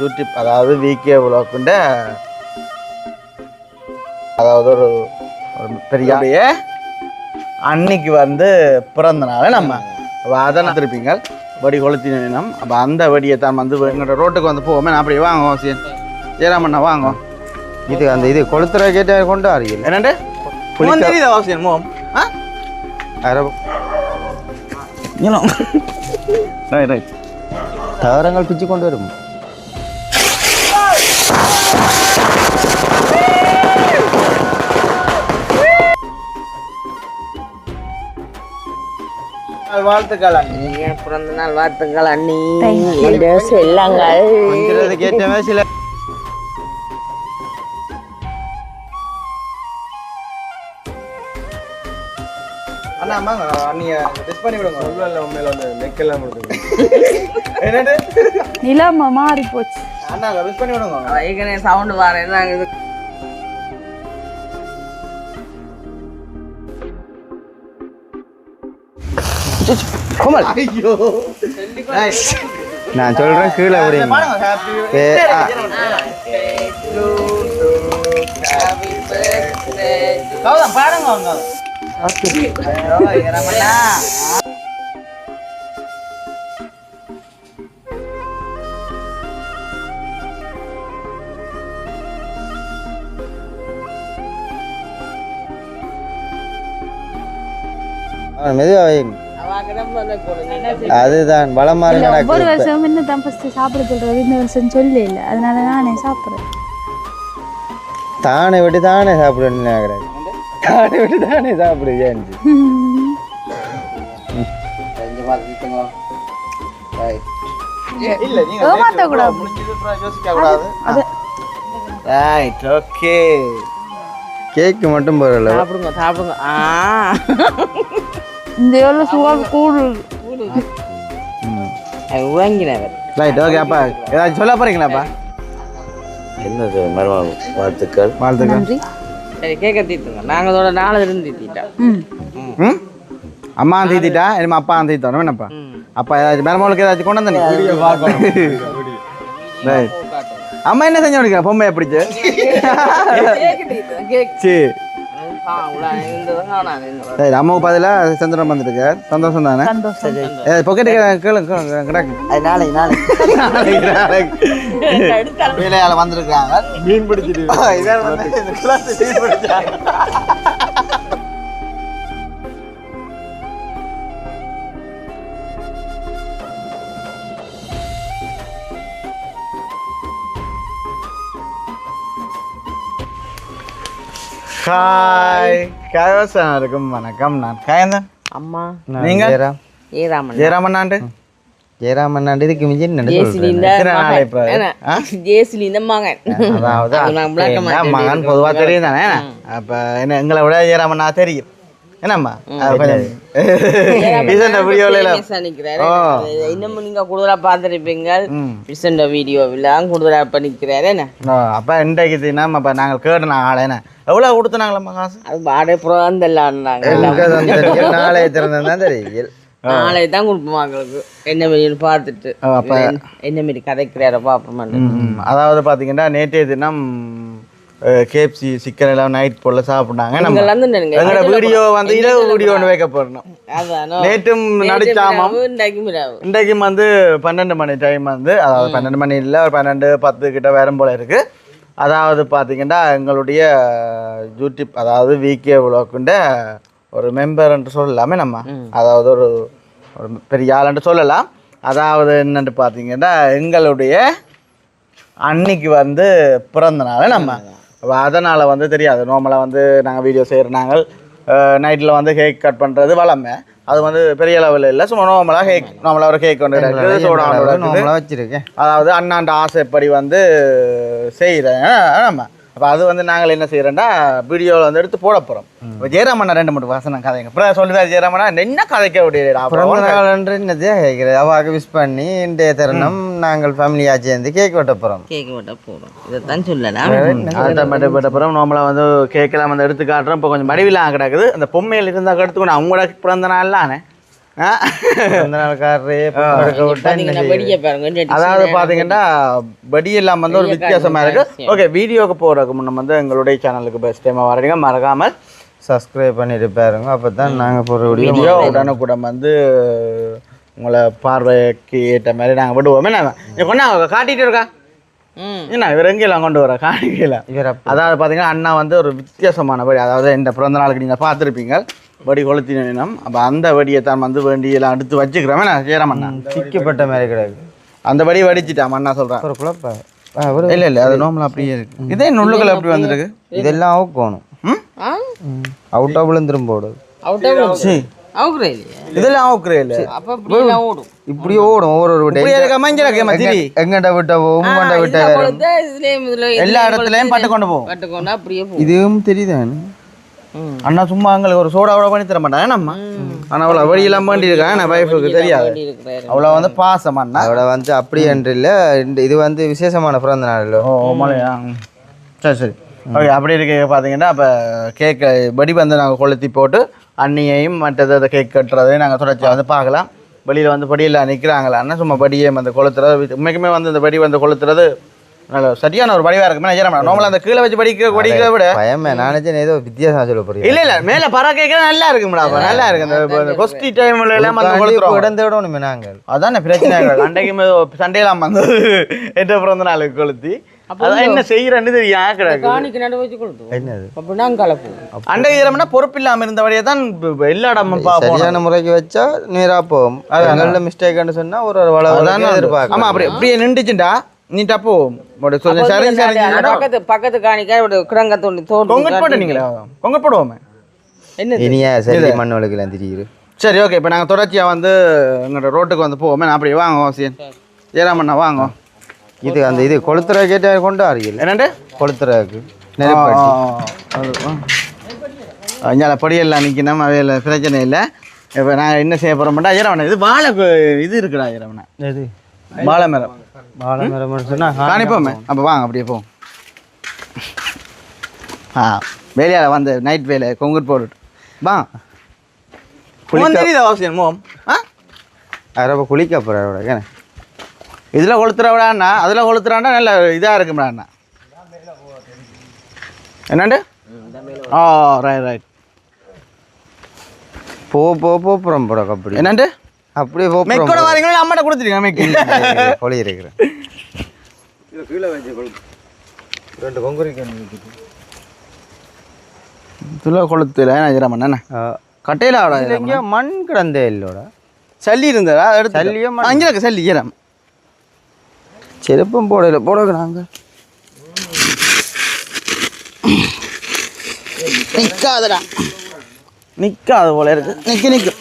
YouTube அதாவது VK விலாக்குண்ட அதாவது ஒரு பெரிய அன்னைக்கு வந்து பிறந்த நாள் நம்ம அதை திருப்பீங்க வடி கொளுத்தினம். அப்போ அந்த வடியை தான் வந்து எங்களோட ரோட்டுக்கு வந்து போவோமே நான் அப்படியே வாங்குவோம் சீன் ஜெயராமண்ணா வாங்குவோம். இது அந்த இது கொளுத்துற கேட்ட கொண்டு வரீங்க என்னண்டு தெரியுது அவசியம் மோம் தவறங்கள் பிச்சு கொண்டு வரும். வாழ்த்துக்கள் அண்ணி, பிறந்த நாள் வாழ்த்துக்கள் அண்ணி. செல்லங்கள் கேட்டவே சில அண்ணா ஆமாங்க அண்ணிய டெஸ்ட் பண்ணி விடுங்க. சொல்ல உண்மையில வந்து நெக்கெல்லாம் கொடுத்துங்க. என்னது நிலமா மாறி போச்சு. அண்ணா டெஸ்ட் பண்ணி விடுங்க. ஏற்கனவே சவுண்ட் வரேன் கோமல். ஐயோ நான் சொல்றேன் கீழே விடுங்க. பாருங்க மெதுவா அதுதான் பலமாக ஒவ்வொரு வருஷமும் என்ன தான் ஃபர்ஸ்ட் சாப்பிட சொல்றது, இந்த வருஷம் சொல்ல இல்லை, அதனால நானே சாப்பிட்றேன். தானே விட்டு தானே சாப்பிடுன்னு நினைக்கிறேன். தானே விட்டு தானே சாப்பிடு ஏன்ச்சு கேக்கு மட்டும் போறல. சாப்பிடுங்க சாப்பிடுங்க. இந்த எவ்வளோ சுவால் கூடு வாங்கினவர். Right okay. அப்பா ஏதாச்சும் சொல்ல போறீங்களாப்பா? என்னது மருமகள் வாழ்த்துக்கள். வாழ்த்துக்கள். சரி கேட்க தீர்த்துங்க. நாங்கள் அதோட 4 இருந்து தீட்டோம். அம்மா தீத்திட்டா இனிமே அப்பா தீத்தோம். என்னப்பா அப்பா ஏதாச்சும் மருமகளுக்கு ஏதாச்சும் கொண்டு வந்தீங்க? ரைட். அம்மா என்ன செஞ்சு முடிக்கிற பொம்மையை பிடிச்சு? சரி சரி. அம்மாவுக்கு பதிலாக சந்திரன் வந்துருக்கு. சந்தோஷம் தானே? பொக்கெட்டு கிடக்கு. வேலையால் வந்திருக்காங்க. மீன் பிடிச்சிட்டு ஹாய் கயவசனருக்கும் வணக்கம். நான் கயந்தன். அம்மா நீங்க? ஜெயராமன். ஜெயராமண்ணாண்டு ஜெயராமண்ணாண்டு இதுக்கு மிஞ்சி ஜெயசிலிந்த மகன். அதாவது மகன் பொதுவாக தெரியும் தானே. அப்போ என்ன எங்களை விட ஜெயராமண்ணா தெரியும். என்னம்மா இன்னும் நீங்க கூடுதலா பார்த்துருப்பீங்க. வீடியோவில் கூடுதலா பண்ணிக்கிறாரு. என்ன அப்ப இன்றைக்கு தினம் அப்ப நாங்கள் கேட்டு ஆளை என்ன எவ்வளவு கொடுத்தாங்களா காசு? அது பாடே புறாந்தல்லாங்க. நாளைய திறந்தான் தெரியும். நாளை தான் கொடுப்போம் மக்களுக்கு. என்ன மாரி பார்த்துட்டு என்ன மாரி கதைக்கிறார பாப்போம். அதாவது பாத்தீங்கன்னா நேற்றைய தினம் கேப்சி சிக்கன் எல்லாம் நைட் போல சாப்பிட்டாங்க. எங்களோட வீடியோ வந்து இரவு வீடியோ ஒன்று வைக்க போறோம். நேற்றும் நடிச்சாமம் இன்றைக்கும் வந்து 12 மணி டைம் வந்து, அதாவது 12 மணி இல்லை, ஒரு 12-10 கிட்ட வரும் போல இருக்கு. அதாவது பார்த்தீங்கன்னா எங்களுடைய யூடியூப் அதாவது விகே விலாக்குண்ட ஒரு மெம்பர் என்று சொல்லலாமே நம்ம. அதாவது ஒரு பெரிய ஆளுன்ட்டு சொல்லலாம். அதாவது என்னென்னு பார்த்தீங்கன்னா எங்களுடைய அன்னைக்கு வந்து பிறந்த நாள் நம்ம. அதனால் வந்து தெரியாது. நார்மலாக வந்து நாங்கள் வீடியோ செய்கிற நாங்கள் நைட்டில் வந்து கேக் கட் பண்ணுறது வளமை. அது வந்து பெரிய லெவலில் இல்லை. சும்மா நார்மலாக ஒரு கேக் கொண்டு இருக்குது, சோடா வச்சுருக்கேன். அதாவது அண்ணாண்ட ஆசைப்படி வந்து செய்கிறேன் நம்ம. அப்போ அது வந்து நாங்கள் என்ன செய்கிறோன்னா வீடியோவில் வந்து எடுத்து போட போகிறோம். இப்போ ஜெயராமண்ணா 2 வசனம் கதைங்க அப்புறம் சொல்லுவார். ஜெயராமண்ணா என்ன கதைக்க முடியல கேட்குறது அவாவுக்கு விஷ் பண்ணி இன்றைய தருணம் நாங்கள் ஃபேமிலியாக சேர்ந்து கேக் வெட்ட போகிறோம். கேக் வெட்ட போகிறோம். இதைத்தான் சொல்லலாம். அதை மட்டும் வெட்ட போகிறோம். நார்மலாக வந்து கேக்கெல்லாம் வந்து எடுத்து காட்டுறோம். இப்போ கொஞ்சம் மடிவிலாம் கிடக்குது. அந்த பொம்மையில் இருந்தால் எடுத்துக்கணும். அவங்களோட பிறந்த நாள்லானே அந்த நாள்காரரே படுக்க விட்டா என்ன வெடிக்க பாருங்க அதாவது பார்த்தீங்கன்னா படி எல்லாம் வந்து ஒரு வித்தியாசமாக இருக்குது. ஓகே, வீடியோக்கு போகிறதுக்கு முன்ன வந்து எங்களுடைய சேனலுக்கு பெஸ்ட் டைமாக வரீங்க, மறக்காமல் சப்ஸ்கிரைப் பண்ணிட்டு பாருங்க. அப்போ தான் நாங்கள் போகிற வீடியோ உடனுக்குடன் வந்து உங்களை பார்வைக்கு ஏற்ற மாதிரி நாங்கள் விடுவோமே. நான் கொண்டா காட்டிகிட்டு இருக்கா என்ன இவர் எங்கெல்லாம் கொண்டு வர காணிக்கல. அதாவது பார்த்தீங்கன்னா அண்ணா வந்து ஒரு வித்தியாசமான படி, அதாவது இந்த பிறந்த நாளுக்கு நீங்கள் பார்த்துருப்பீங்க வடி கொளுத்தினம். அப்போ அந்த வடியை தான் வந்து வேண்டியெல்லாம் எடுத்து வச்சுக்கிறோமே நான் சேரம் அண்ணா திக்கப்பட்ட மாதிரி கிடையாது. அந்த வடி வடிச்சிட்டான் அண்ணா சொல்கிறேன். ஒரு குழப்ப இல்லை இல்லை அது நோம்பலாம் அப்படியே இருக்கு. இதே நுள்ளுகள் எப்படி வந்துருக்கு? இதெல்லாம் அவுக்கணும். அவுட்டா விழுந்துரும் போடுது. இதெல்லாம் அவுக்குறே இல்லை. இப்படி ஓடும் ஒவ்வொரு எங்கண்ட விட்ட உங்கண்ட விட்ட எல்லா இடத்துலயும் பட்டு கொண்டு போவோம். இதுவும் தெரியுதான் அண்ணா சும்மா எங்களுக்கு ஒரு சோடாவோட பண்ணி தர மாட்டாங்க நம்ம. ஆனால் அவ்வளோ வழியெல்லாம் வேண்டி இருக்காங்க நான் வைஃபுக்கு தெரியாது. அவ்வளோ வந்து பாசம் அண்ணா அவளை வந்து அப்படி என்று இல்லை. இது வந்து விசேஷமான பிறந்த நாள் இல்லை. மலையா சரி சரி ஓகே. அப்படி இருக்க பார்த்தீங்கன்னா அப்போ கேக்கு படி வந்து நாங்கள் கொளுத்தி போட்டு அண்ணியையும் மற்றது கேக் கட்டுறதையும் நாங்கள் தொடர்ச்சியாக வந்து பார்க்கலாம். வெளியில் வந்து படியில் நிற்கிறாங்களான்னா சும்மா படியை வந்து கொளுத்துறது உண்மைக்குமே வந்து இந்த படி வந்து கொளுத்துறது நல்ல சரியான ஒரு படிவாக இருக்குமே. நிஜமா நார்மலாக அந்த கீழே வச்சு படிக்கிறத விட பயமே நானே ஏதோ வித்தியாசம் சொல்ல போறீங்க. இல்லை இல்லை மேலே பறா கேட்க நல்லா இருக்கும்டா. நல்லா இருக்கு அந்த கொஸ்டி டைம்ல எல்லாம் வந்து கொளுத்துறோம். இடந்த விடணுமே நாங்கள். அதானே பிரச்சனை. அன்றைக்குமே சண்டையெல்லாம் வந்து எட்ட பிறந்த நாளுக்கு கொளுத்தி அதான் என்ன செய்யறன்னு தெரியும் கிடக்கு. அண்டை ஈரம்னா பொறுப்பு இல்லாம இருந்தவரையே தான் எல்லா இடமும் சரியான முறைக்கு வச்சா நேரா போகும். அது மிஸ்டேக்னு சொன்னா ஒரு எதிர்பார்க்க. ஆமா அப்படி அப்படியே நின்றுச்சுண்டா நீ டப்போ பக்கத்து காணிக்க கிடங்க தோண்டி கொங்கட் போட்டீங்களா? கொங்கட் போடுவோமே இனியா சரி மண் வழக்கெல்லாம் தெரியுது. சரி ஓகே. இப்போ நாங்கள் தொடர்ச்சியா வந்து எங்களோட ரோட்டுக்கு வந்து போவோமே. நான் அப்படி வாங்க அவசியம் ஏறாமண்ணா வாங்க. இது அந்த இது கொளுத்துற கேட்ட கொண்டு வரீங்க என்னண்டு கொளுத்துறதுக்கு அஞ்சால படியெல்லாம் நிற்கணும். அவையில் பிரச்சனை இல்லை. இப்போ நான் என்ன செய்ய போகிறோம்டா ஐயரவண்ணா இது வாழை இது இருக்குடா ஐயரவண்ணா. எது வாழை மரம். வாழை மரம் சொன்னால் காணிப்போமே. அப்போ வாங்க அப்படியே போவோம். வேலையால் வந்து நைட் வேலை கொங்குட் போட்டுட்டு வா தெரியுது அவசியம் மோம். அதப்போ குளிக்க போகிறேன். இதில் கொளுத்துற விடாண்ணா அதில் கொளுத்துறாண்டா நல்ல இதாக இருக்கும்டாண்ணா. என்னண்டு ரைட் ரைட் போப்புறம் போட அப்படி என்னண்டு அப்படியே மெக்கோட வரீங்களா அம்மாட்ட கொடுத்துருக்கேன் மெக்கு கொழி இருக்கிறேன். இதில் கொளுத்துல என்ன கட்டையில் ஆடா மண் கிடந்தே இல்லோட சல்லி இருந்ததா சல்லியோ அங்கே சல்லி ஈரம் செருப்பம் போடல போடுங்க நாங்கள் நிற்காதடா நிற்காத போல இருக்கு. நிற்கும்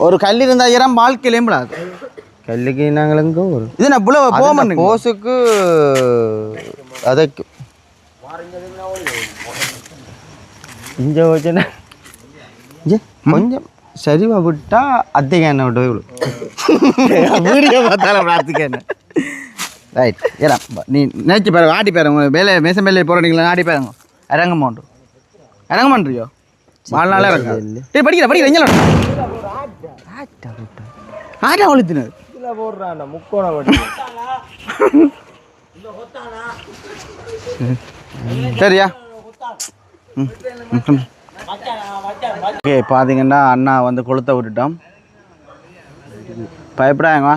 ஒரு கல் இருந்தால் ஈரம் வாழ்க்கையிலேயும் விடாது. கல்லுக்கு நாங்கள் எங்கே ஒரு இது நான் புல போக போஸுக்கு அதைக்கும் இங்கே வச்சுன்னா கொஞ்சம் சரிவா விட்டா அத்தைக்கு என்ன விட்டு வீடியோ பார்த்தாலும் அத்தைக்கு என்ன ரைட் ஏடா நீ நினைச்சு பாருங்க ஆடி பாருங்க வேலை மேசம் வேலையை போகிறீங்களா ஆடி பாருங்க இறங்க மாட்டோம் இறங்க மாட்டியோ வாழ்நாளே இறங்க படிக்கிற படிக்கிற எங்கே ஆட்டா ஒழித்தினர் போடுறான் முக்கோண சரியா ஓகே. பார்த்தீங்கன்னா அண்ணா வந்து கொளுத்த விட்டுட்டோம். பயப்படாங்க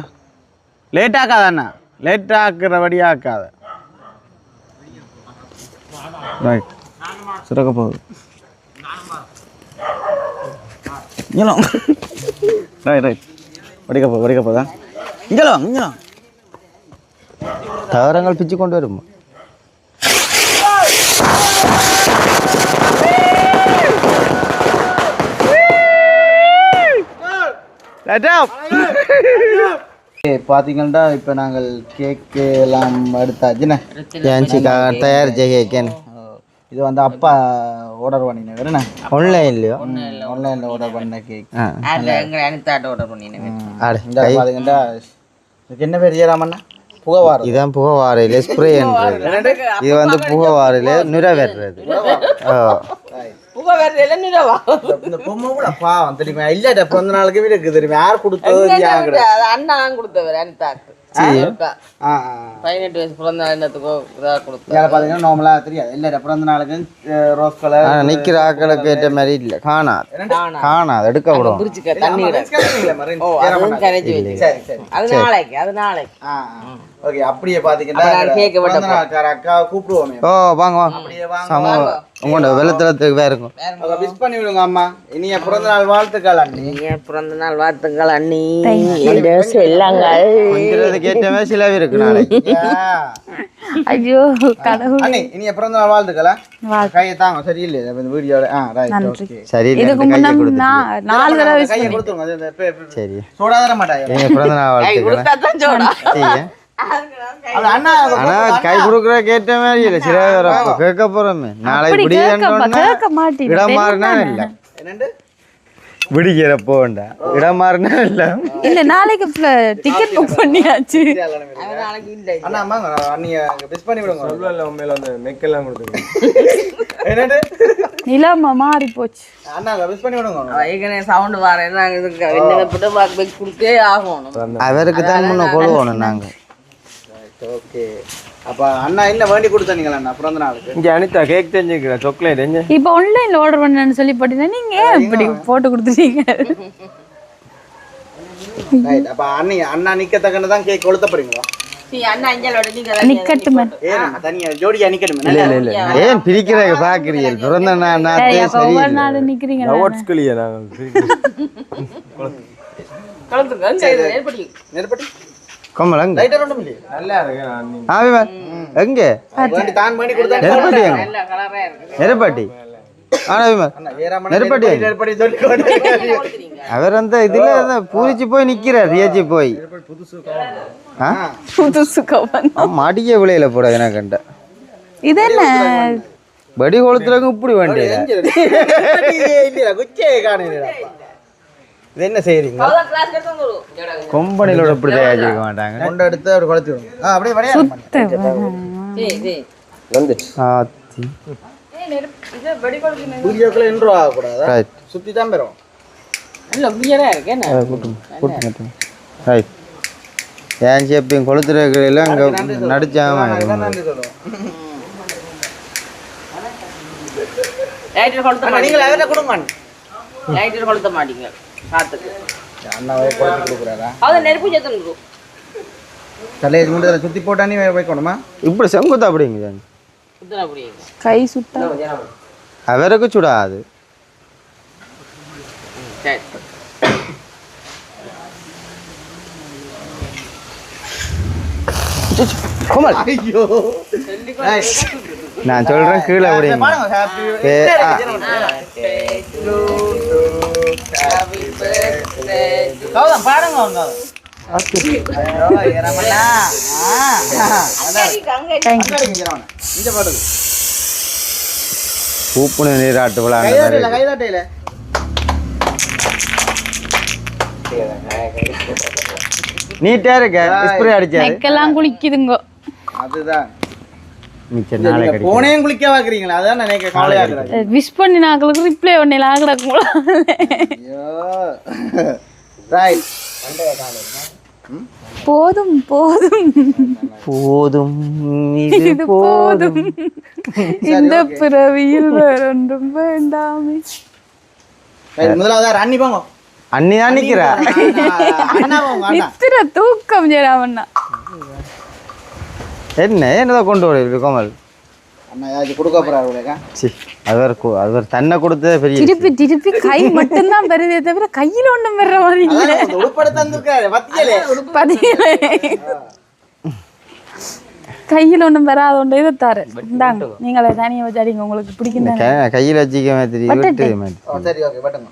லேட் ஆக்காத அண்ணா லேட் ஆக்குறபடி ஆக்காத. ரைட் சுரக்க போகுது ரைட் ரைட் படிக்க போதா இங்கெல்லாம் தகரங்கள் பிச்சு கொண்டு வருமா பார்த்தீங்கன்னா இப்போ நாங்கள் கேக்கு எல்லாம் எடுத்தாச்சுண்ணே தயாரிச்ச கேக்கேன்னு. இது வந்து அப்பா ஆர்டர் பண்ணினேன் வேறுண்ணே ஆன்லைன்லையோ ஆன்லைனில் ஆர்டர் பண்ண கேக் ஆர்டர் பண்ணினேன். பார்த்தீங்கன்னா இதுக்கு என்ன பேர் ஏறாமண்ணா புகவாறு. இதுதான் புகவாரையில் ஸ்ப்ரே இது வந்து புகவாரையில் நுரை வெட்டுறது. தூக்க வரல நிலவா இந்த பொம்மை கூட பாவம் தெரியுமா இல்ல பிறந்த நாளுக்கு இருக்கு தெரியுமா யார் கொடுத்தது அண்ணா கொடுத்தவர் அனிதாக்கு 18 வயசு பிறந்த நாள் என்னத்துக்கோ இதாக கொடுத்தேன் பாத்தீங்கன்னா நார்மலா தெரியாது இல்ல பிறந்த நாளுக்கு ரோஸ் கலர் நிக்கிற ஆக்களுக்கு ஏற்ற மாதிரி இல்ல காணாது எடுக்க விடும் தண்ணி கரைச்சி வச்சு அது நாளைக்கு ஓகே அப்படியே பாத்தீங்கன்னா அக்கா கூப்பிடுவோமே ஓ வாங்க உங்களோட வெள்ளத்துக்கு வேற இருக்கும் விஷ் பண்ணி விடுங்க அம்மா இனிய பிறந்த நாள் வாழ்த்துக்கள் அண்ணி பிறந்த நாள் வாழ்த்துக்கள் அண்ணி செல்லாங்கள் கேட்டவே சிலவி இருக்கு நாளைக்கு ஐயோ கடவுள் அண்ணி இனிய பிறந்த நாள் வாழ்த்துக்களா கையை தாங்க சரியில்லை இந்த வீடியோல சரி இதுக்கு முன்ன 4 தடவை கையை கொடுத்துருங்க சரி சோடா தர மாட்டாங்க நீங்க பிறந்த நாள் வாழ்த்துக்கள் அண்ணா ஆனா கை கொடுக்குற கேட்ட மாதிரி இல்ல சில கேட்க போறோமே நாளைக்கு கேட்க மாட்டேன் இடம் மாறினா இல்ல என்னண்டு விடிக்கிறப்போ இடம் மாறினா இல்ல இல்ல நாளைக்கு டிக்கெட் புக் பண்ணியாச்சு அண்ணா அம்மா நீங்க விஷ் பண்ணி விடுங்க சொல்லல உண்மையில அந்த மெக்கெல்லாம் கொடுத்துருங்க என்னண்டு நிலைமை மாறி போச்சு அண்ணா விஷ் பண்ணி விடுங்க ஏற்கனவே சவுண்ட் வரேன் நாங்கள் இதுக்கு விண்ணப்பட்டு பேக் கொடுத்தே ஆகணும் அவருக்கு தான் முன்ன கொள்வோம் நாங்க ஓகே அப்ப அண்ணா என்ன வேண்டி கொடுத்தீங்களா அண்ணா பிறந்த நாளுக்கு இங்க அனிதா கேக் தெரிஞ்சுக்கிறேன் சாக்லேட் எங்க இப்போ ஆன்லைன்ல ஆர்டர் பண்ணேன்னு சொல்லி போட்டீங்கன்னா நீங்க ஏன் இப்படி போட்டு கொடுத்துட்டீங்க ரைட் அப்ப அண்ணா நிக்கத்தக்கன்னு தான் கேக் கொளுத்த போறீங்களா அண்ணா அஞ்சலோட நிக்கட்டுமே ஏன் தனியா ஜோடியா நிக்கணுமே இல்ல ஏன் பிரிக்கிற பாக்குறீங்க பிறந்த நாள் ஒவ்வொரு நாளும் நிக்கிறீங்க நோட்ஸ்களியா நாங்க கலந்துங்க நெருப்பட்டி கொம்மலங்க லைட்டர் ஒண்ணும் இல்லையே நல்லா இருக்கு அண்ணி எங்க வேண்டி தான் பண்ணி கொடுத்தா நெருப்பட்டி எங்க நல்ல கலரா இருக்கு நெருப்பட்டி ஆனா அண்ணா ஏறாம நெருப்பட்டி நெருப்பட்டி சொல்லி அவர் அந்த இதுல பூரிச்சு போய் நிக்கிறார் ரியாச்சி போய் புதுசு கவன் மாட்டிக்க விளையில போட எனக்கு இது என்ன படி கொளுத்துறவங்க இப்படி வேண்டியது இல்ல குச்சே காணுங்க இது என்ன செய்றீங்க கொம்பனிலோட இப்படி தயாரிக்க மாட்டாங்க கொண்டு எடுத்து அப்படி கொளுத்தி விடுங்க அப்படியே வரையா வீடியோக்குள்ள இன்ட்ரோ ஆக கூடாது சுத்தி தான் பெறும் இல்ல கிளியரா இருக்கு என்ன ரைட் ஏன் எப்பயும் கொளுத்துறதுல அங்க நடிச்சாம நன்றி சொல்லுவோம் லைட்டர் கொளுத்த நீங்க அவரை கொடுங்க லைட்டர் கொளுத்த மாட்டீங்க காத்துக்கு அண்ணாவே கொளுத்தி கொடுக்குறாரா அது நெருப்பு சேர்த்து தலையை கொண்டு சுத்தி போட்டா நீ வைக்கணுமா இப்படி செங்குத்தா அப்படிங்க கை சுட்டா அவருக்கு சுடாது ஐயோ நான் சொல்றேன் கீழே அப்படிங்க பாருங்க பூப்புன நீராட்டு விழா கைதாட்டையில நீட்டா இருக்க ஸ்ப்ரே அடிச்சாரு நெக்கெல்லாம் குளிக்குதுங்க அதுதான் மிச்ச நாளை கிடைக்கும் போனையும் குளிக்க வாக்குறீங்களா அதான் நினைக்க கவலையா இருக்கிறாங்க விஷ் பண்ணி நாங்களுக்கு ரிப்ளை பண்ணலாம் கிடக்குங்களா ஐயோ ரைட் போதும் போதும் போதும் இது போதும் இந்த பிறவியில் வேறொன்றும் வேண்டாமே முதலாவது அண்ணி போங்க அண்ணி தான் நிக்கிறா அண்ணா போங்க அண்ணா நித்திர தூக்கம் ஜெராமண்ணா என்னதான் கொண்டு வர கோமல் அண்ணா ஏதாச்சும் கொடுக்க போறாரு அவர் தன்னை கொடுத்ததே பெரிய திருப்பி திருப்பி கை மட்டும்தான் பெறுதே தவிர கையில ஒண்ணும் பெற மாதிரி இல்ல உடுப்பட தந்துருக்காரு பதியலே கையில ஒண்ணும் பெறாத ஒன்று இதை தாரு இந்தாங்க நீங்களே தனியாக வச்சாடிங்க உங்களுக்கு பிடிக்கும் கையில் வச்சுக்க மாதிரி சரி ஓகே பட்டுங்க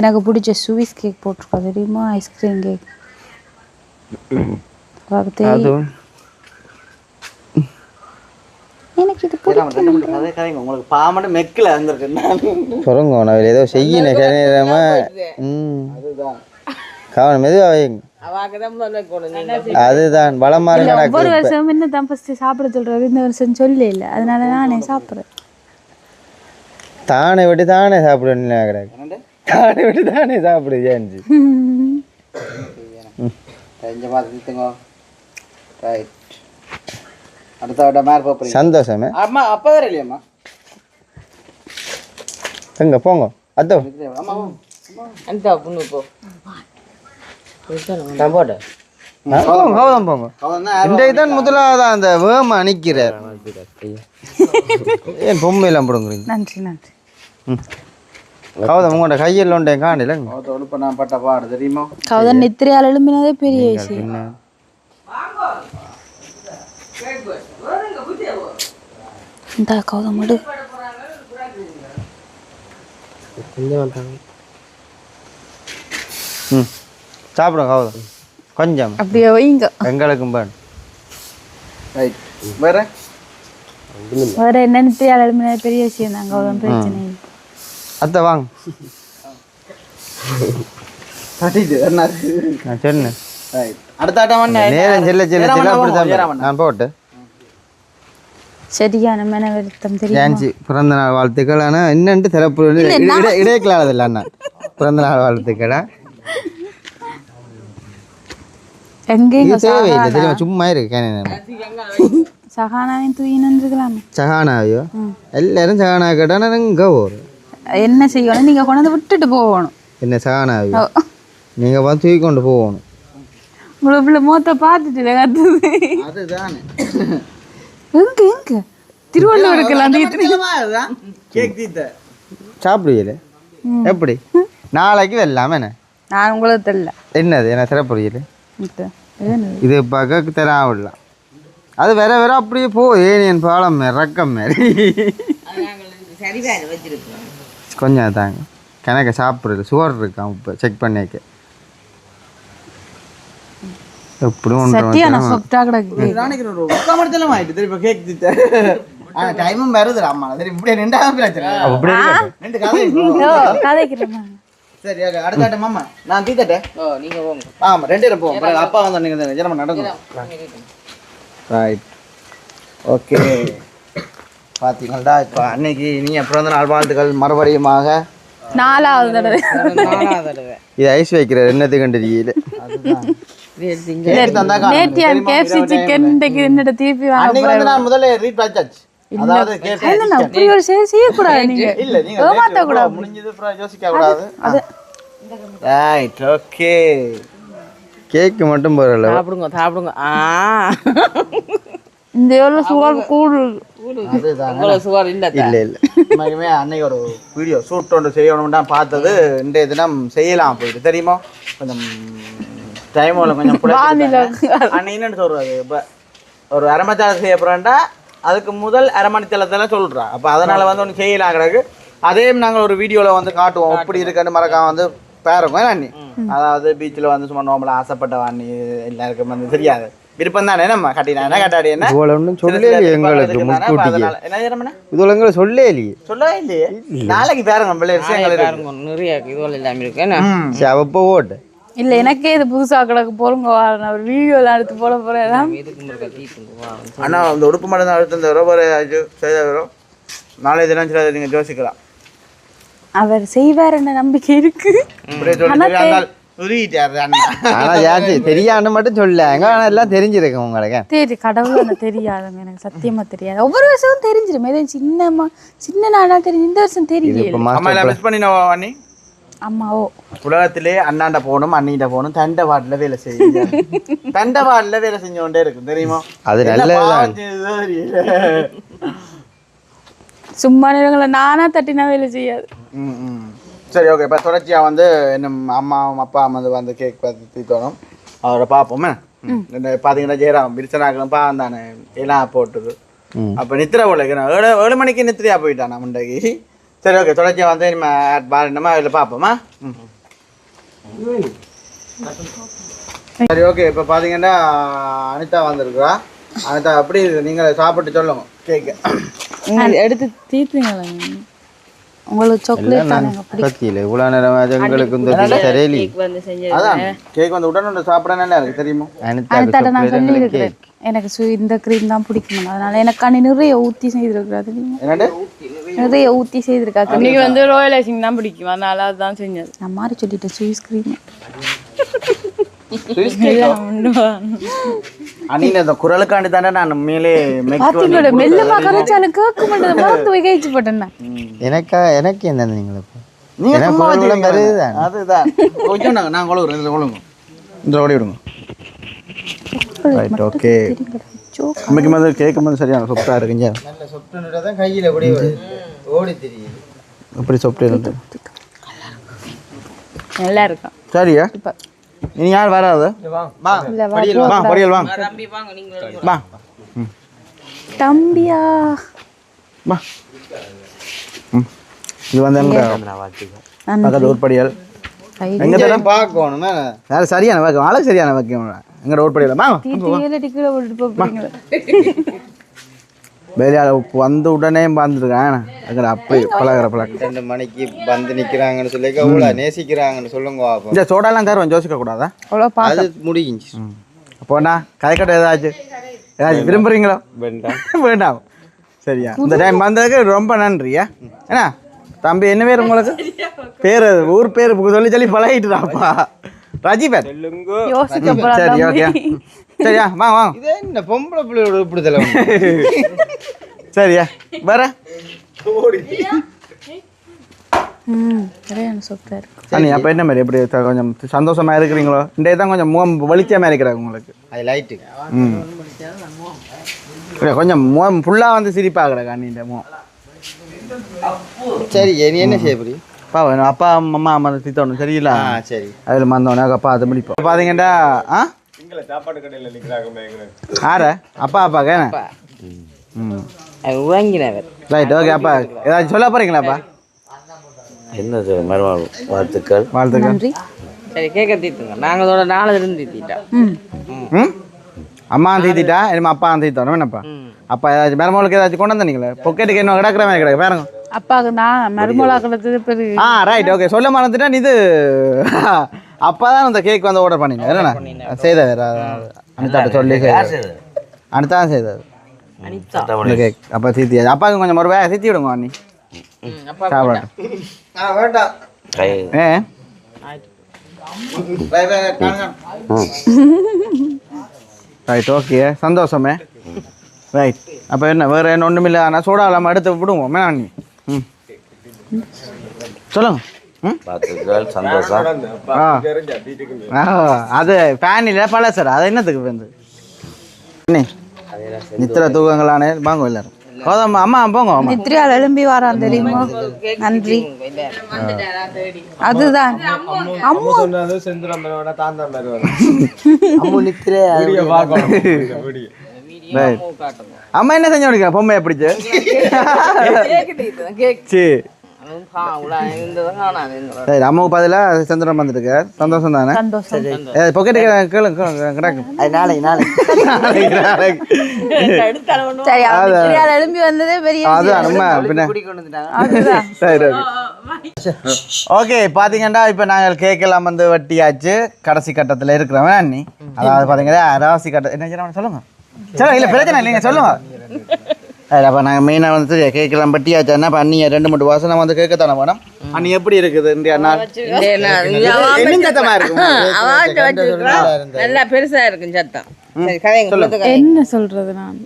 எனக்கு பிடிச்ச ஸ்வீஸ் கேக் போட்டிருக்கா தெரியுமா ஐஸ்கிரீம் கேக் எனக்கு இது உங்களுக்கு பாமட்டு மெக்கில் வந்திருக்கு சொல்லுங்க நான் ஏதோ செய்யணும் கவனம் மெதுவாக வைங்க அவாக்குதான் முதல்ல கொண்டு அதுதான் பலமா இல்ல நடக்குது ஒவ்வொரு வருஷமும் என்ன தான் ஃபர்ஸ்ட் சாப்பிட சொல்றாரு இந்த வருஷம் சொல்ல இல்ல அதனால நானே சாப்பிடுறேன் தானே விட்டு தானே சாப்பிடணும் கிடையாது தானே விட்டு தானே சாப்பிடு ஏன்ஜி தெரிஞ்ச மாதிரி திட்டுங்க ரைட் அடுத்த விட மேலே போகிறீங்க சந்தோஷமே அம்மா அப்பா வேற இல்லையம்மா எங்க போங்க அதோ அம்மா அந்த பொண்ணு போ நான் போட்டேன் போங்க கௌதம் போங்க இன்றைக்கு தான் முதலாவது அந்த வேம அணிக்கிறார் ஏன் பொம்மையெல்லாம் போடுங்கிறீங்க நன்றி நன்றி கௌதம் உங்களோட கையில் ஒன்றே காணலங்க இப்போ நான் பட்ட பாடு தெரியுமா கௌதம் நித்திரையால் எழும்பினதே பெரிய விஷயம் இந்த கௌதம் மடு ம் சாப்பிடுங்க கௌதம் கொஞ்சம் அப்படியே வைங்க எங்களுக்கும் வேணும் ரைட் வேற வேற என்ன நித்திரையால் எழும்பினதே பெரிய விஷயம் தான் கௌதம் பிரச்சனை இல்லை அத்தை வாங்க தட்டிட்டு என்ன நான் சொன்னேன் ரைட் அடுத்த ஆட்டம் நேரம் செல்ல செல்ல செல்ல அப்படித்தான் நான் போட்டு சரியான மன வருத்தம் தெரியும் ஜான்சி பிறந்த நாள் வாழ்த்துக்கள் ஆனால் என்னன்ட்டு சிறப்பு இடையக்கலானதில்ல அண்ணா பிறந்த நாள் வாழ்த்துக்களா எங்கேயும் தேவையில்லை தெரியுமா சும்மா இருக்கு சகானாவையும் தூயினுக்கலாமே சகானாவையோ எல்லாரும் சகானா கேட்டால் நான் எங்கே போகிறேன் என்ன செய்யணும் நீங்க கொண்டாந்து விட்டுட்டு போகணும் என்ன சகானாவையோ நீங்கள் பார்த்து தூக்கி கொண்டு போகணும் உங்களை மொத்த பார்த்துட்டு கத்துது அதுதானே எங்க எங்க திருவள்ளுவர் இருக்கலாம் கேக் தீத்த சாப்பிடுவீல எப்படி நாளைக்கு வெல்லாம என்ன நான் உங்களுக்கு தெரியல என்னது என்ன சிறப்புரியல இது பார்க்க தராவிடலாம் அது வேற வேற அப்படியே போ ஏனியன் பாலம் ரக்கம் மாதிரி சரிதான் வச்சிருக்கோம் கொஞ்சம் தாங்க கணக்க சாப்பிட்றது சுகர் இருக்கான் இப்போ செக் பண்ணிக்க எப்படி சத்தியான சொப்டா கிடக்கு நினைக்கிறேன் உட்காமடத்தெல்லாம் ஆயிட்டு திருப்பி கேக் தீத்த ஆனால் டைமும் வருது அம்மா சரி இப்படியே ரெண்டாவது பிரச்சனை ரெண்டு கதைக்கிறேன் சரி அடுத்த ஆட்டம் மாமா நான் தீத்தட்டேன் ஓ நீங்க போங்க ஆமாம் ரெண்டு பேரும் போவோம் அப்பா வந்து நீங்கள் ஜனமா நடக்கும் ரைட் ஓகே பார்த்தீங்களா இப்போ அன்னைக்கு நீங்கள் பிறந்த நாள் வாழ்த்துக்கள் மறுபடியுமாக 4வது தடவை இது ஐஸ் வைக்கிற என்னது கண்டறியல நேத்தியான் கேஎஃப்சி சிக்கன் என்னோட திருப்பி அன்னைக்கு வந்து நான் முதல்ல ரீட் படிச்சாச்சு அதாவது அப்படி ஒரு செய்யக்கூடாது நீங்க இல்ல நீங்க ஏமாத்த கூடாது முடிஞ்சது அப்புறம் யோசிக்க கூடாது ரைட் ஓகே கேக் மட்டும் போறல சாப்பிடுங்க சாப்பிடுங்க இந்த எவ்வளவு சுகர் கூடு இவ்வளவு சுகர் இல்ல இல்ல இல்ல உண்மையுமே அன்னைக்கு ஒரு வீடியோ ஷூட் ஒன்று செய்யணும்னு தான் பார்த்தது இன்றைய தினம் செய்யலாம் போயிட்டு தெரியுமா கொஞ்சம் டைம் கொஞ்சம் அன்னைக்கு என்னன்னு சொல்றது இப்போ ஒரு அரை மணி நேரம் செய்ய போகிறேன்டா அதுக்கு முதல் அரை மணி நேரத்தில் சொல்கிறா அப்போ அதனால் வந்து ஒன்று செய்யலாம் கிடக்கு அதையும் நாங்கள் ஒரு வீடியோவில் வந்து காட்டுவோம் எப்படி இருக்குன்னு மறக்காம வந்து பாருங்க அண்ணி அதாவது பீச்சில் வந்து சும்மா நோம்பல ஆசைப்பட்ட வாண்ணி எல்லாருக்கும் வந்து தெரியாது விருப்பம் தானே நம்ம கட்டினா கட்டாடி என்ன சொல்லலையே எங்களுக்கு இதுல எங்களை சொல்லவே இல்லையே சொல்லவே இல்லையே நாளைக்கு பாருங்க பிள்ளை விஷயங்கள் நிறைய இதுவரை இல்லாமல் இருக்கு அப்போ ஓட்டு இல்ல எனக்கே இது புதுசா கிடக்கு போறங்க நான் ஒரு வீடியோலாம் எடுத்து போட போறேன் ஆனா அந்த உடுப்பு மட்டும் தான் அடுத்து இந்த ரோபரை செய்த வரும் நாளைய தினம் சில நீங்கள் யோசிக்கலாம் அவர் செய்வார் என்ற நம்பிக்கை இருக்கு தெரியான்னு மட்டும் சொல்லாங்க ஆனா எல்லாம் தெரிஞ்சிருக்கு உங்களுக்கு கடவுள் தெரியாதுங்க எனக்கு சத்தியமா தெரியாது ஒவ்வொரு வருஷமும் தெரிஞ்சிடும் சின்ன நாளா தெரியும் இந்த வருஷம் தெரியல அம்மாவோ உலகத்திலே அண்ணாண்ட போகணும் அண்ணிட்ட போகணும் தண்டை வாட்டில் வேலை செய்யும் தண்டை வாட்டில் வேலை செஞ்சோண்டே இருக்கும் தெரியுமா அது நல்லதுதான் சும்மா நேரங்களை நானா தட்டினா வேலை செய்யாது சரி ஓகே இப்போ தொடர்ச்சியாக வந்து என்ன அம்மாவும் அப்பா வந்து கேக் பார்த்து தோணும் அவரை பார்ப்போமே பார்த்தீங்கன்னா ஜெயராம் விரிசனாக்களும் தானே எல்லாம் போட்டுது அப்போ நித்திரை போல 7 மணிக்கு நித்திரையா போயிட்டான் முண்டைக்கு சரி ஓகே தொடர்ச்சியாக வந்து நம்ம அதில் பார்ப்போமா சரி ஓகே இப்போ பார்த்தீங்கன்னா அனிதா வந்திருக்குறா அனிதா எப்படி நீங்கள் சாப்பிட்டு சொல்லுங்க கேக்கு எடுத்து தீர்த்துங்களா உங்களுக்கு சாக்லேட் தானே பிடிக்கும். பத்தியில இவ்வளோ நேரம் எங்களுக்கு இந்த சரியில்லை. வந்து செஞ்சது அதான் கேக் வந்து உடனே சாப்பிட நல்லா இருக்கு தெரியுமா? அதுதாட்ட நான் சொல்லியிருக்கிறேன் எனக்கு இந்த க்ரீம் தான் பிடிக்கும். அதனால எனக்கு அண்ணி நிறைய ஊற்றி செய்திருக்கிறாரு. என்னண்டு நிறைய ஊற்றி செய்திருக்காரு. இன்னைக்கு வந்து ரோயல் ஐசிங் தான் பிடிக்கும், அதனால அதுதான் செஞ்சது. நான் மாதிரி சொல்லிட்டேன் ஸ்வீஸ் க்ரீம். அன்னைக்கு அந்த குரலுக்காண்டி தானே நான் மேலே பாத்தீங்களா மெல்லமா கரைச்சாலும் கேட்க மாட்டேன். மறந்து வைச்சு போட்டேன். எனக்கு என்ன நீங்களே நீங்க எனக்கு சும்மா குரல் வச்சுக்கீங்க. வருதுதான். அதுதான் கொஞ்சம் நான் கொழுவுறேன். இதில் கொழுங்க இந்த ஓடி விடுங்க. Right okay. இன்னைக்கு மாதிரி கேட்கும் போது சரியான சொப்டாக இருக்குங்க. நல்ல சொப்டுன்றதை தான் கையில் கூட ஓடி தெரியுது. அப்படி சொப்டு இருந்து நல்லா இருக்கும். சரியா இனி யார் வராது? வா பொரியல் வாங்க தம்பி வாங்க நீங்க வா தம்பியா வா. இது வந்து எங்க பக்கத்து ஊர்படியல் எங்க தரம் பார்க்கணும் யார் சரியான வாக்கம் ஆளு சரியான வாக்கியம் எங்க ஊர்படியல் வாங்க. டிக்கெட் போட்டுட்டு போறீங்க. வேலையால் வந்து உடனே வந்துருக்கேன் அங்கே அப்படி பழகிற பழக்கம். 2 மணிக்கு வந்து நிற்கிறாங்கன்னு சொல்லி அவ்வளோ நேசிக்கிறாங்கன்னு சொல்லுங்க. இந்த சோடாலாம் தருவேன் யோசிக்க கூடாதா? அது முடிஞ்சு அப்போண்ணா கதைக்கட்டை ஏதாச்சும் விரும்புறீங்களோ? வேண்டாம் சரியா. இந்த டைம் வந்ததுக்கு ரொம்ப நன்றியா. ஏன்னா தம்பி என்ன பேர் உங்களுக்கு? பேர் ஊர் பேர் சொல்லி சொல்லி பழகிட்டுதாப்பா. ரஜிபர் சரி ஓகே சரியா வாங்க வாங்க. இதே என்ன பொம்பளை பிள்ளையோட இப்படிதல சரியா வேற அண்ணி அப்போ என்ன மாதிரி எப்படி கொஞ்சம் சந்தோஷமா இருக்கிறீங்களோ? இன்றைய தான் கொஞ்சம் முகம் வெளிச்சமாக இருக்கிறாங்க உங்களுக்கு. அது லைட்டு கொஞ்சம் முகம் ஃபுல்லாக வந்து சிரிப்பாகிறாங்க அண்ணி இந்த முகம். சரி நீ என்ன செய்ய புரிய அப்பா வேணும் அப்பா அம்மா அம்மா திட்டணும் சரியில்ல. சரி அதில் மந்தோனே அப்பா அதை முடிப்போம் பார்த்தீங்கடா. சாப்பாடு கடையில் நிற்கிறாங்க. ஆற அப்பா அப்பாக்கே உறங்கினவர். ரைட் ஓகே அப்பா ஏதாச்சும் சொல்ல போறீங்களாப்பா? என்னது மருமகள் வாழ்த்துக்கள். வாழ்த்துக்கள். சரி கேட்க தீட்டுங்க. நாங்கள் அதோட 4 இருந்து தீட்டோம். ம் அம்மா தீத்திட்டா இனிமே அப்பா தீத்தோம் என்னப்பா? அப்பா ஏதாச்சும் மருமகளுக்கு ஏதாச்சும் கொண்டு வந்தீங்களே பொக்கெட்டுக்கு என்ன கிடக்குற மாதிரி கிடக்கு பாருங்க. அப்பாவுக்கு நான் மருமலாக்கிறது பெரிய. ரைட் ஓகே சொல்ல மறந்துட்டா இது அப்பா தான் அந்த கேக் வந்து ஆர்டர் பண்ணீங்க என்னண்ணா செய்த வேற அனிதாட்ட சொல்லி அனிதா தான் செய்தார் இந்த கேக். அப்பா தீத்தி அப்பாவுக்கு கொஞ்சம் ஒரு வேலை தீத்தி விடுங்க அண்ணி சாப்பிடட்டும். வேண்டாம் ரைட் ஓகே சந்தோஷமே. ரைட் அப்போ என்ன வேறு என்ன ஒன்றும் இல்லை. ஆனால் சோடா இல்லாமல் எடுத்து விடுவோம் அண்ணி. ம் சொல்லுங்க. வாழ்த்துக்கள் சந்தோஷம். அது ஃபேன் இல்லை பழசர் அது என்னத்துக்கு வந்து அண்ணி நித்திர தூக்கங்களானே வாங்க எல்லாரும். கோதம்மா அம்மா போங்க. நித்ரியால் எழும்பி வரான் தெரியுமா? நன்றி. அதுதான் அம்மா சொன்னது செந்துரம்மனோட தாந்தா மாதிரி வரும். அம்மா நித்திரே அம்மா என்ன செஞ்சு முடிக்கிற பொம்மையை பிடிச்சு சரி சரி அம்மாவுக்கு பதிலாக சந்திரன் வந்துருக்கு. சந்தோஷம் தானே? பொக்கெட்டு கேளுங்க கிடக்கு எழும்பி வந்ததே பெரிய. அதுதான் நம்ம பின்ன சரி ஓகே. பார்த்தீங்கன்னா இப்போ நாங்கள் கேக் எல்லாம் வந்து வெட்டியாச்சு கடைசி கட்டத்தில் இருக்கிறவன் அண்ணி. அதாவது பார்த்தீங்கன்னா அரைவாசி கட்ட என்ன சொல்லுங்க. சரி இல்லை பிரச்சனை இல்லைங்க சொல்லுங்க. அப்போ நாங்கள் மெயினாக வந்து கேட்கலாம் பட்டியாச்சு. என்ன பண்ணி 2-3 வாசனை வந்து கேட்கத்தானே மேடம் அண்ணி எப்படி இருக்குது இந்தியா நாள் நல்லா பெருசா இருக்கும் சத்தம். என்ன சொல்றது நான்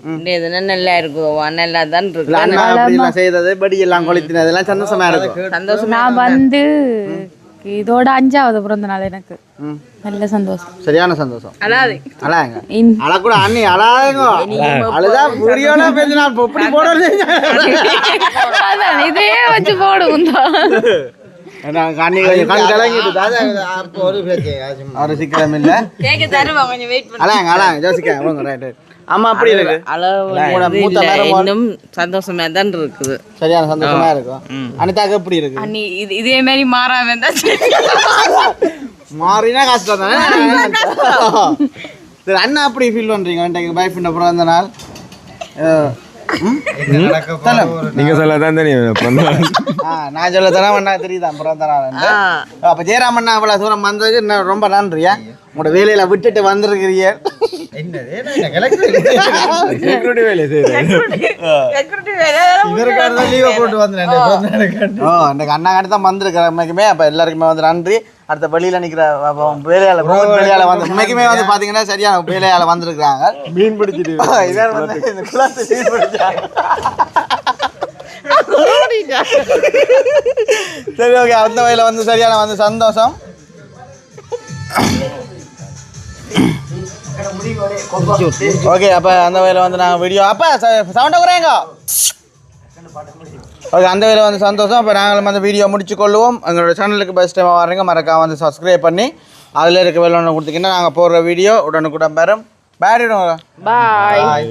நல்லா இருக்கும் நல்லா தான் இருக்கு. செய்தது படி எல்லாம் கொளுத்தினது எல்லாம் சந்தோஷமா இருக்கும். சந்தோஷம். நான் வந்து இதோட 5வது பிறந்த நாள் எனக்கு நல்ல சந்தோஷம். சரியான சந்தோஷம். அழாங்க அழக்கூட அண்ணி அழாங்க அழுதா வீடியோல பேசினா இப்படி போடல இதே வச்சு போடுவோம் ஒரு சிக்கலம் இல்ல. அழாங்க அழாங்க ஜோசிக்க ஆமா அப்படி இருக்கு. இன்னும் சந்தோஷமா தான் இருக்குது. சரியான சந்தோஷமா இருக்கும். அனிதாக்கு எப்படி இருக்கு? அண்ணி இதே மாதிரி மாறாம இருந்தா மாறினா கஷ்டம் தானே. சரி அண்ணா அப்படி ஃபீல் பண்றீங்க பாய் ஃப்ரெண்ட் அப்புறம் அந்த நாள் நீங்க சொல்லதான் தெரியும் நான் சொல்ல தரேன் அண்ணா தெரியுதா அப்புறம் தரேன். அப்போ ஜெயராமண்ணா அவ்வளோ தூரம் வந்ததுக்கு இன்னும் ரொம்ப நன்றியா. உங்களோட வேலையில விட்டுட்டு வந்திருக்கிறீங்க. செக்யூரிட்டி வேலை செய்யறேன். இன்னைக்கு அண்ணா காட்டி தான் வந்திருக்கிறேன் உண்மைக்குமே. அப்போ எல்லாருக்குமே வந்து நன்றி. அடுத்த வெளியில நிற்கிற வேலையால வேலையால வந்து உண்மைக்குமே வந்து பார்த்தீங்கன்னா சரியான வேலையால வந்திருக்கிறாங்க. மீன் பிடிச்சிட்டு இதான் வந்து இந்த குளத்தை மீன் பிடிச்சாங்க. சரி ஓகே, அந்த வகையில் வந்து சரியான வந்து சந்தோஷம். ஓகே, அப்போ அந்த வகையில் வந்து நாங்கள் வீடியோ அப்போ சவுண்டை குறையுங்க. ஓகே, அந்த வகையில் வந்து சந்தோஷம். அப்போ நாங்கள் வந்து வீடியோ முடிச்சு கொள்ளுவோம். எங்களோட சேனலுக்கு பெஸ்ட் டைமாக வரீங்க, மறக்காம வந்து சப்ஸ்கிரைப் பண்ணி அதில் இருக்க வேலை ஒன்று கொடுத்தீங்கன்னா நாங்கள் போடுற வீடியோ உடனுக்குடன் பெறும். பாய்.